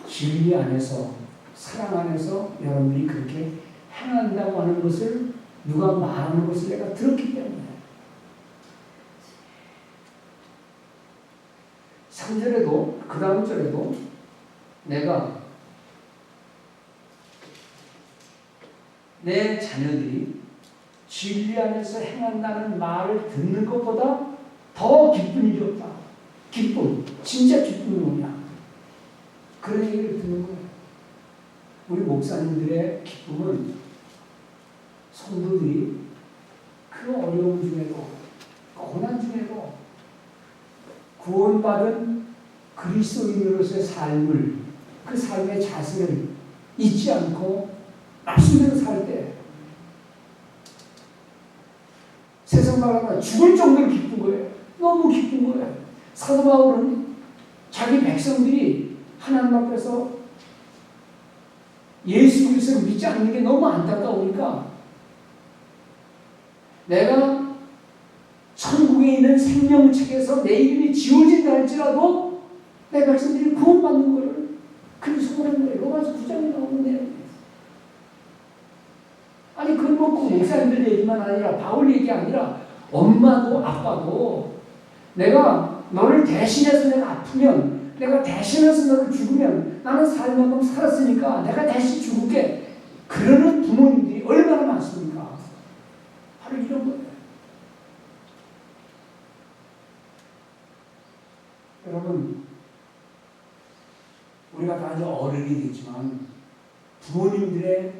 진리 안에서, 사랑 안에서 여러분들이 그렇게 행한다고 하는 것을 누가 말하는 것을 내가 들었기 때문에 3절에도 그 다음 절에도 내가 내 자녀들이 진리 안에서 행한다는 말을 듣는 것보다 더 기쁜 일이 없다. 기쁨, 진짜 기쁨이 뭐냐? 그런 얘기를 듣는 거예요. 우리 목사님들의 기쁨은 성도들이 그 어려움 중에도 고난 중에도 구원받은 그리스도인으로서의 삶을 그 삶의 자세를 잊지 않고 말씀대로 살 때 사도 바울은 죽을 정도로 기쁜 거예요. 너무 기쁜 거예요. 사도 바울은 자기 백성들이 하나님 앞에서 예수 그리스도를 믿지 않는 게 너무 안타까우니까 내가 천국에 있는 생명책에서 내 이름이 지워진다 할지라도 내 백성들이 구원받는 것을 그렇게 소원한 거예요. 로마서 9장에 나오는 내용이에요. 아니 그건 뭐 목사님들 얘기만 아니라 바울 얘기 아니라 엄마도 아빠도 내가 너를 대신해서 내가 아프면 내가 대신해서 너를 죽으면 나는 살 만큼 살았으니까 내가 대신 죽을게. 그러는 부모님들이 얼마나 많습니까? 바로 이런 거예요. 여러분 우리가 다 이제 어른이 됐지만 부모님들의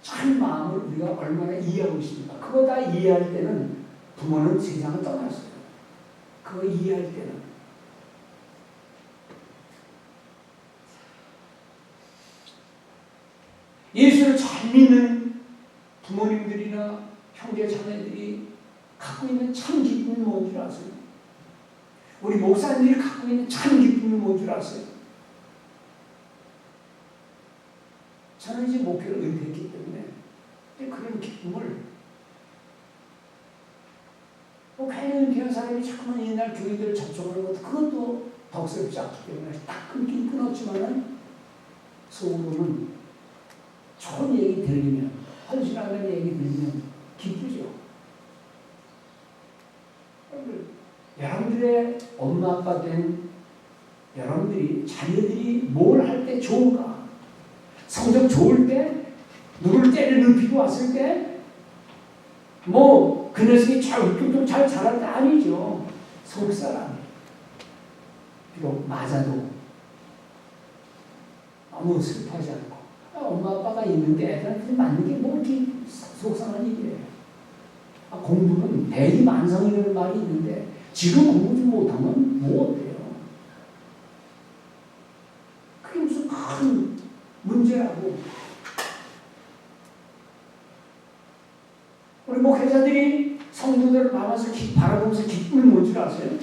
참 마음을 우리가 얼마나 이해하고 있습니까? 그거 다 이해할 때는 부모는 세상을 떠났어요. 그거 이해할 때는. 예수를 잘 믿는 부모님들이나 형제 자매들이 갖고 있는 참 기쁨이 뭔 줄 아세요? 우리 목사님들이 갖고 있는 참 기쁨이 뭔 줄 아세요? 저는 이제 목회를 은퇴했기 때문에 그런 기쁨을 괜히 은퇴한 사람이 자꾸만 옛날 교회들을 접촉하는 것도 그것도 덕스럽지 않기 때문에 딱 끊긴 끊었지만은 속으로는 좋은 얘기 들리면 헌신하는 얘기 들리면 기쁘죠. 여러분들의 엄마 아빠 된 여러분들이 자녀들이 뭘 할 때 좋은가? 성적 좋을 때, 누구를 때리는 비도 왔을 때, 뭐 그 녀석이 잘 웃기고 잘 자랄 때 아니죠. 속사람. 비록 맞아도 너무 슬퍼하지 않고 엄마 아빠가 있는데 애들한테 맞는 게 뭐 이렇게 속상한 일이에요. 공부는 대리만성이라는 말이 있는데 지금 공부 좀 못하면 뭐 어때요? 그게 무슨 큰 문제라고. 우리 목회자들이 성도들을 바라보면서 기쁨이 뭔지 아세요?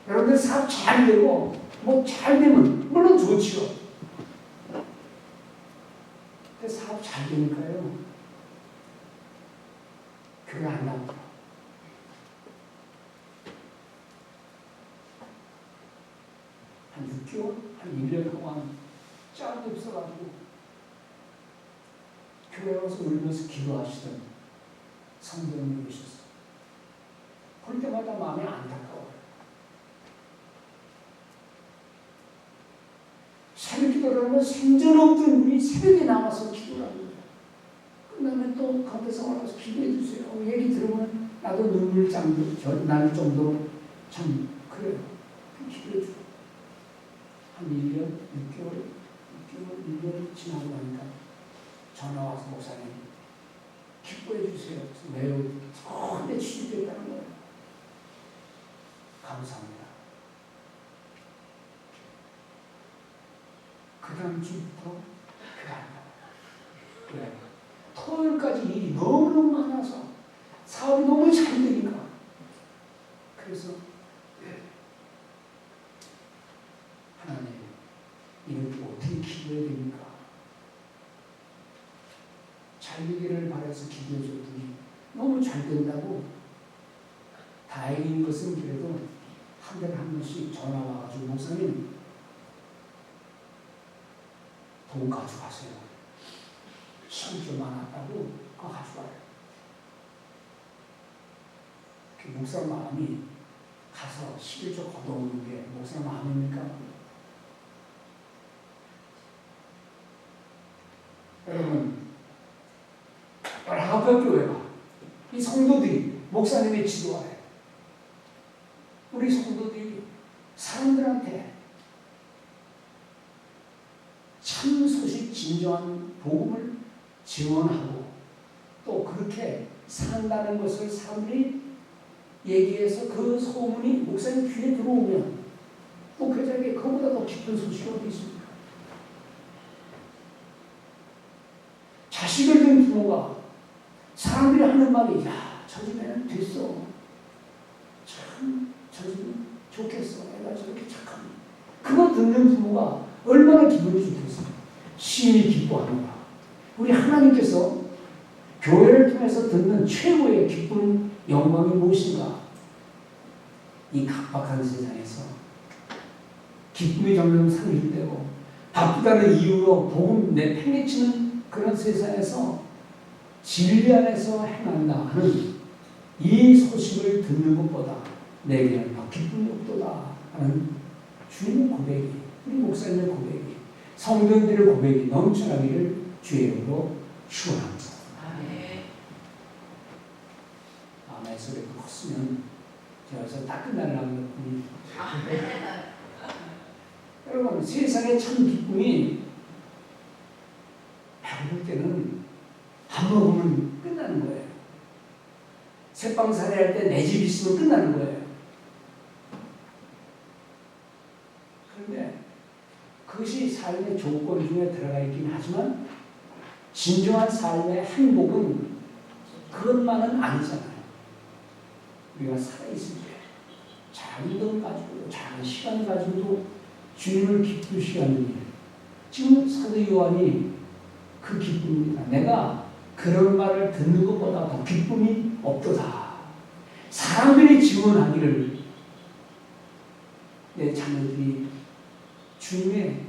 여러분들 사업 잘 되고 뭐 잘 되면 물론 좋지요. 근데 사업 잘 되니까요. 교회 안 나오더라. 한 6개월? 한 1년 동안 짬도 없어가지고 교회 와서 울면서 기도하시던 성도님이 계셨어요. 볼 때마다 마음이 안타까워요. 새벽 기도를 하면 생전 없던 분이 새벽에 나와서 기도를 합니다. 그다음에 또 가운데서 와서 기도해 주세요. 얘기 들으면 나도 눈물 날 정도로 참 그래요. 기도해 주고 한 1년, 1년 지나고 나니까 전화 와서 목사님 기뻐해 주세요. 매우 처음에 취직됐다는 거예요. 감사합니다. 그 다음 주부터 그래. 토요일까지 일이 너무너무 많아서 사업이 너무 잘 되니까 그래서 하나님 이걸 어떻게 기도해야 됩니까? 잘 되기를 바라서 기도해 줬더니 너무 잘 된다고. 다행인 것은 그래도 한 달에 한 번씩 전화 와가지고 목사님 돈 가져가세요. 시험 좀 많았다고 그거 가져와요. 그 목사 마음이 가서 11조 걷어오는 게 목사 마음입니까? 여러분 여러 교회가 이 성도들이 목사님의 지도하에 우리 성도들이 사람들한테 참 소식 진정한 복음을 증언하고 또 그렇게 산다는 것을 사람들이 얘기해서 그 소문이 목사님 귀에 들어오면 목회자에게 그보다 더 깊은 소식이 어디 있습니까? 자식을 둔 부모가 사람들이 하는 말이 야 저 집에는 됐어. 참, 저 집은 좋겠어. 애가 저렇게 착하네. 그거 듣는 부모가 얼마나 기분이 좋겠어요. 심히 기뻐하노라. 우리 하나님께서 교회를 통해서 듣는 최고의 기쁜 영광이 무엇인가? 이 각박한 세상에서 기쁨이 점점 상실되고 바쁘다는 이유로 복음 내팽개치는 그런 세상에서 진리 안에서 행한다 하는 이 소식을 듣는 것보다 내게는 더 기쁨이 없도다 하는 주님의 고백이, 우리 목사님의 고백이, 성도들의 고백이 넘쳐나기를 주의 이름으로 축원합니다. 아멘 소리가 컸으면 제가 여기서 딱 끝나려고 했더니 여러분 세상의 참 기쁨이 배고플 때는 밥 먹으면 끝나는 거예요. 새빵살이 할 때 내 집 있으면 끝나는 거예요. 그런데 그것이 삶의 조건 중에 들어가 있긴 하지만 진정한 삶의 행복은 그것만은 아니잖아요. 우리가 살아있을 때 작은 돈 가지고 작은 시간 가지고도 주님을 기쁘시게 하는 일. 지금 사도 요한이 그 기쁨입니다. 내가 그런 말을 듣는 것보다 더 기쁨이 없도다. 사람들이 증언하기를 내 자녀들이 주님의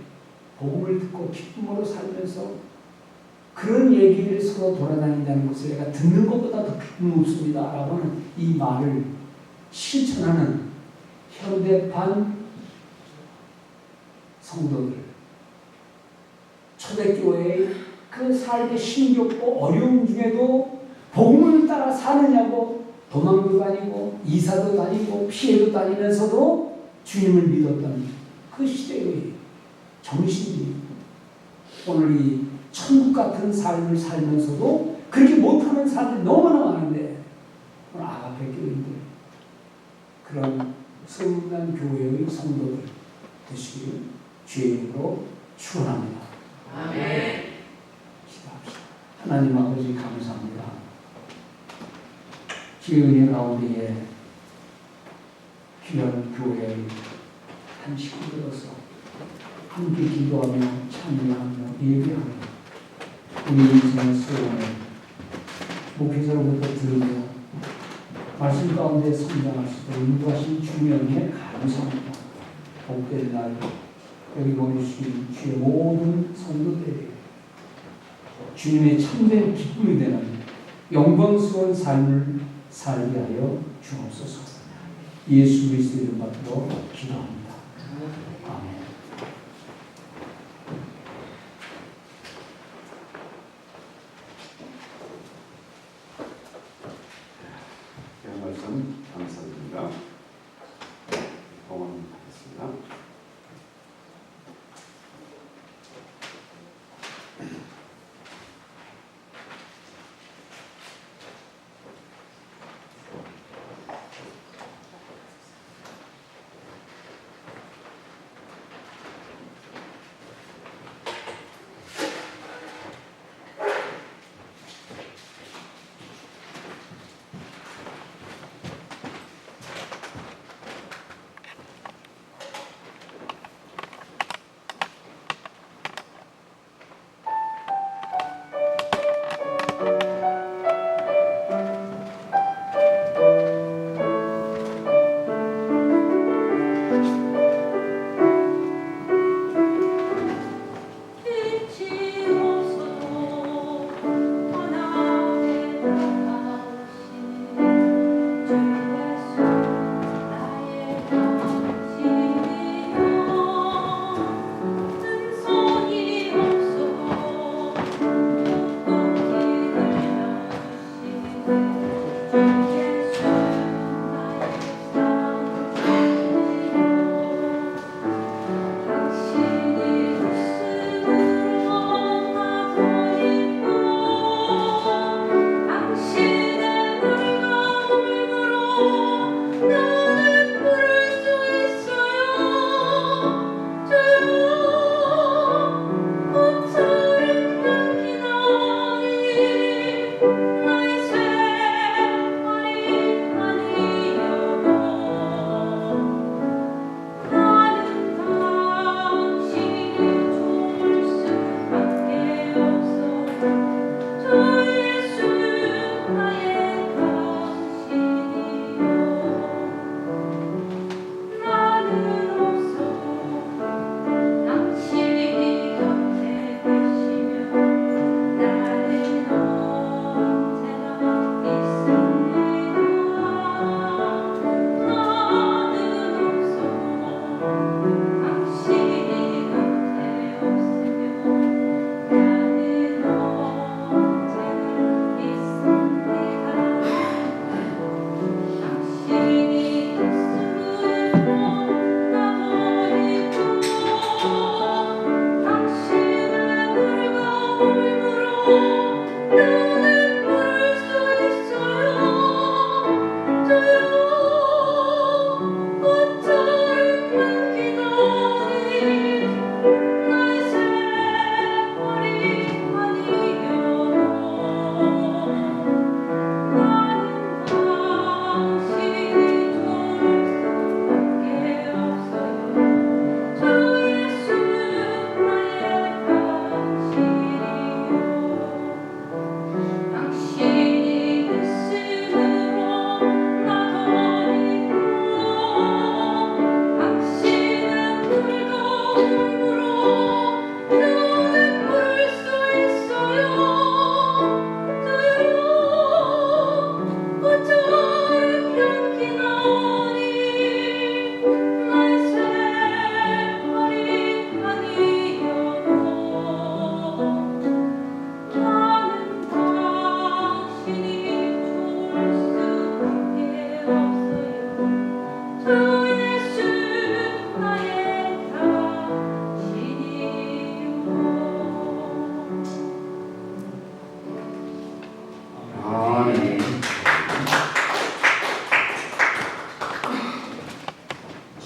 복음을 듣고 기쁨으로 살면서 그런 얘기를 서로 돌아다닌다는 것을 내가 듣는 것보다 더 기쁨이 없습니다. 라고 하는 이 말을 실천하는 현대판 성도들, 초대교회의 그 삶의 힘겹고 어려움 중에도 복음을 따라 사느냐고 도망도 다니고 이사도 다니고 피해도 다니면서도 주님을 믿었던 그 시대의 정신들이 오늘 이 천국 같은 삶을 살면서도 그렇게 못하는 사람들이 너무나 많은데 오늘 아가페 교인들 그런 성난 교회의 성도들 되시기를 주의 이름으로 축원합니다. 아멘. 기도합시다. 하나님 아버지 감사합니다. 주의 은혜 가운데에 귀한 교회의 한 식구들로서 함께 기도하며 찬양하며 예배하며 우리 인생의 소원을 목회자로부터 들으며 말씀 가운데 성장할 수 있도록 인도하신 주님의 은혜에 감사합니다. 복된 날 여기 모여주신 주의 모든 성도들에게 주님의 참된 기쁨이 되는 영광스러운 삶을 살게 하여 주옵소서. 예수 그리스도 이름 받들어 기도합니다. 아멘. 말씀 감사드립니다. 봉헌하겠습니다.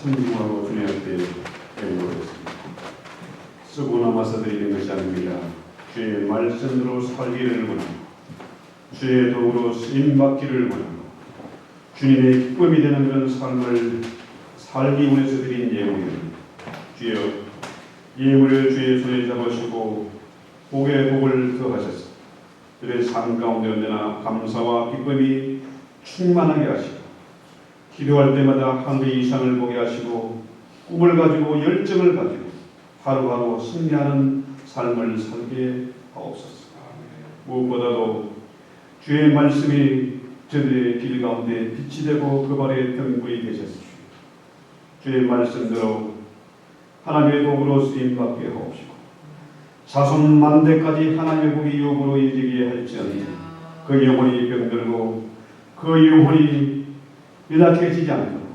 청중하고 주님 앞에 애고했습니다. 쓰고 남아서 드리는 것이 아닙니다. 주의 말씀으로 살기를 원하고 주의 도구로 쓰임받기를 원하고 주님의 기쁨이 되는 그런 삶을 살기 위해서 드린 예물입니다. 주여, 예물을 주의 손에 잡으시고 복의 복을 더하셔서 그들의 삶 가운데 언제나 감사와 기쁨이 충만하게 하시고 기도할 때마다 하늘의 이상을 보게 하시고 꿈을 가지고 열정을 가지고 하루하루 승리하는 삶을 살게 하옵소서. 무엇보다도 주의 말씀이 저들의 길 가운데 빛이 되고 그 발에 등불이 되셨으니 주의 말씀대로 하나님의 복으로 쓰임받게 하옵시고 자손 만대까지 하나님의 복이 유업으로 이르게 할지언니 그 영혼이 병들고 그 영혼이 연약해지지 않도록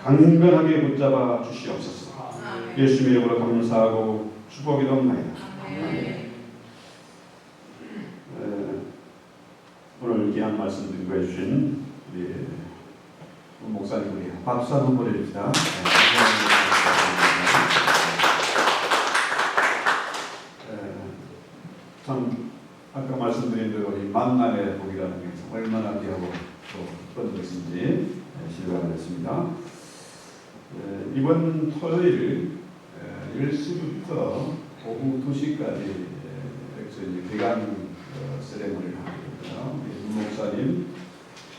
강건하게 붙잡아 주시옵소서. 예수님의 이름으로 감사하고 축복이옵나이다. 오늘 귀한 말씀 듣고 해주신 우리 목사님 우리 박수 한번 보내줍시다. 참 아까 말씀드린 대로 이 만남의 복이라는 게 얼마나 귀하고 또 어떤 것인지 실감을 했습니다. 이번 토요일 10시부터 오후 2시까지 이제 개강 세레모니를 하게 됩니다. 우리 문 목사님,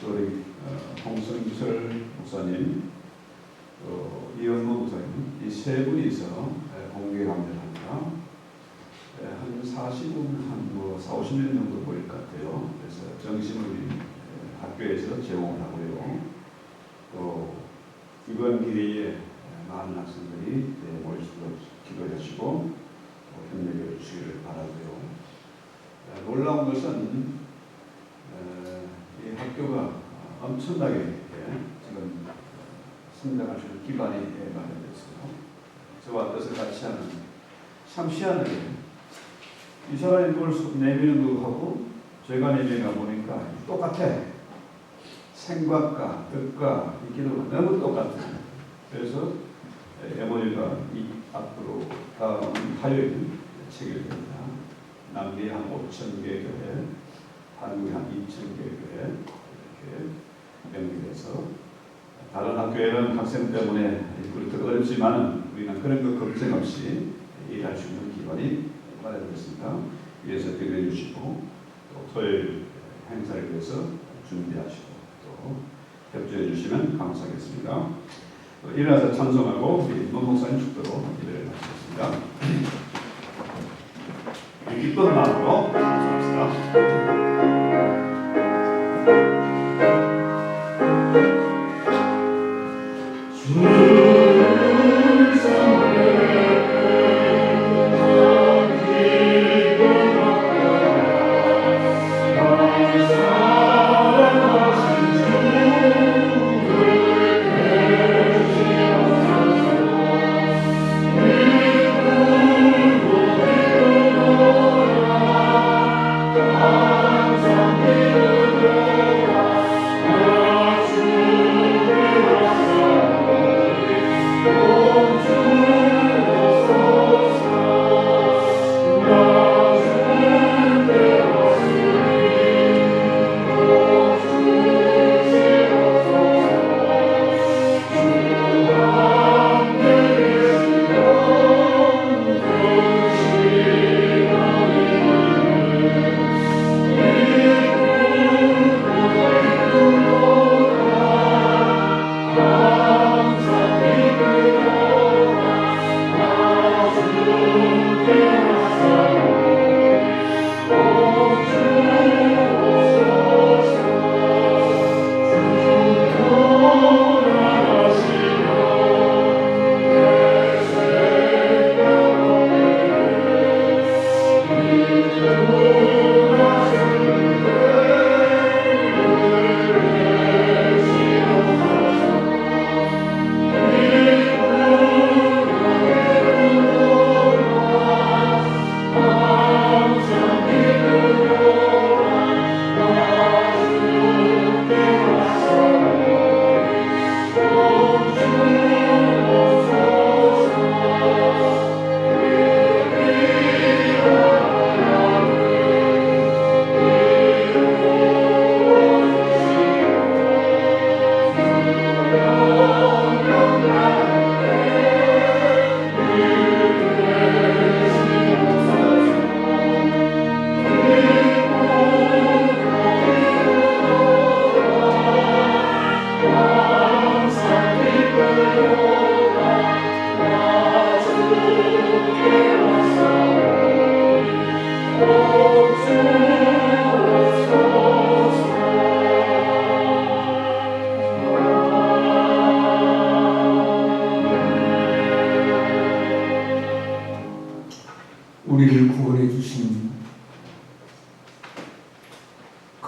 또 우리 홍성철 목사님, 또 이현모 목사님 이 세 분이서 공개 감회를 합니다. 한 40분, 한 40-50년 정도 보일 것 같아요. 그래서 정심을 학교에서 제공을 하고요. 또 이번 기회에 많은 학생들이 모이시도록 기도해 주시고 협력해 주시기를 바라고요. 놀라운 것은 이 학교가 엄청나게 지금 성장할 수 있는 기반이 마련됐어요. 저와 뜻을 같이 하는 참 희한하게 이 사람이 뭘 내미는 것하고 제가 내미는 거 보니까 똑같아. 생각과 뜻과 이 기도가 너무 똑같아요. 그래서 에모니가 이 앞으로 다음 화요일 체결됩니다. 남미 한 5,000개 교회, 한국이 한 2,000개 교회 이렇게 연결해서 다른 학교에는 학생 때문에 그렇게 어렵지만 우리는 그런 거 걱정 없이 일할 수 있는 기반이 마련됐습니다. 위해서 기도해 주시고 또 토요일 행사를 위해서 준비하시고 또 협조해 주시면 감사하겠습니다. 일어나서 찬송하고 우리 문 목사님 축도로 기도를 마치겠습니다. 기쁜 마음으로 찬송합시다. 주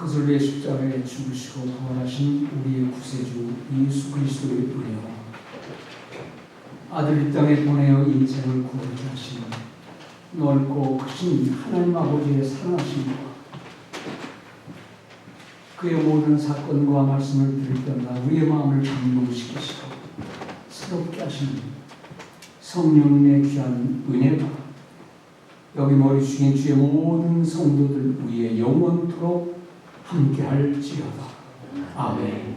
그것을 위해 십자가에 죽으시고 부활하신 우리의 구세주 예수 그리스도의 은혜와 아들 이 땅에 보내어 인생을 구원케 하시는 넓고 크신 하나님 아버지의 사랑하심과 그의 모든 사건과 말씀을 들을 때마다 우리의 마음을 감동시키시고 새롭게 하시는 성령의 귀한 은혜가 여기 머리 숙인 주의 모든 성도들 위에 영원토록 함께할지어다. 아멘.